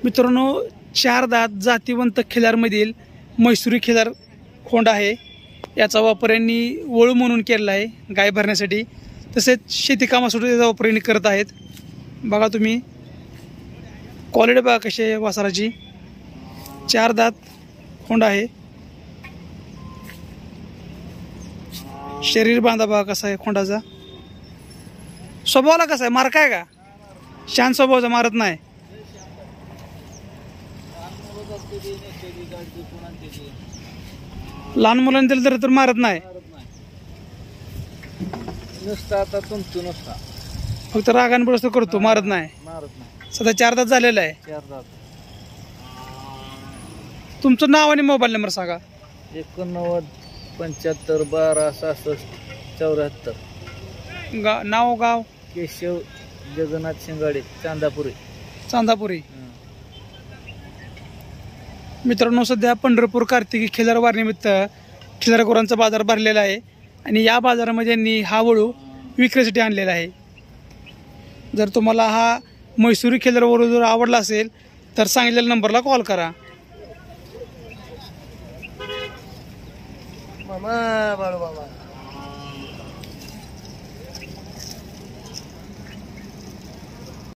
मित्रांनो, 4 दात जातीवंत खिलारमधील मैसुरी खिलार खोंड आहे. याचा वापर यांनी वळू म्हणून केलेला आहे गाय भरण्यासाठी, तसेच शेती कामासाठी याचा वापर यांनी करत आहेत. बघा तुम्ही क्वालिटी बघा कशी आहे वासराची. 4 दात खोंड आहे. शरीर बांधा बघा कसा आहे खोंडाचा. स्वभावाला कसा आहे, मारका आहे का? शांत स्वभावाचा, मारत नाही. लहान मुलांनी दिलं तर मारत नाही. नुसता आता तुमचं नुसता फक्त रागान बरस करतो, मारत नाही. सध्या 4 दात झालेला आहे. 4 दात. तुमचं नाव आणि मोबाईल नंबर सांगा. 89 75 12 66 74. नाव गाव केशव जगन्नाथ शिंगाडे, चांदापुरी. चांदापुरी. मित्रांनो, सध्या पंढरपूर कार्तिकी खिलार वारनिमित्त खिलारखोरांचा बाजार भरलेला आहे आणि या बाजारामध्ये यांनी हा वळू विक्रीसाठी आणलेला आहे. जर तुम्हाला हा मैसुरी खिलार वळू जर आवडला असेल तर सांगितलेल्या नंबरला कॉल करा. मामा बाळू बाबा.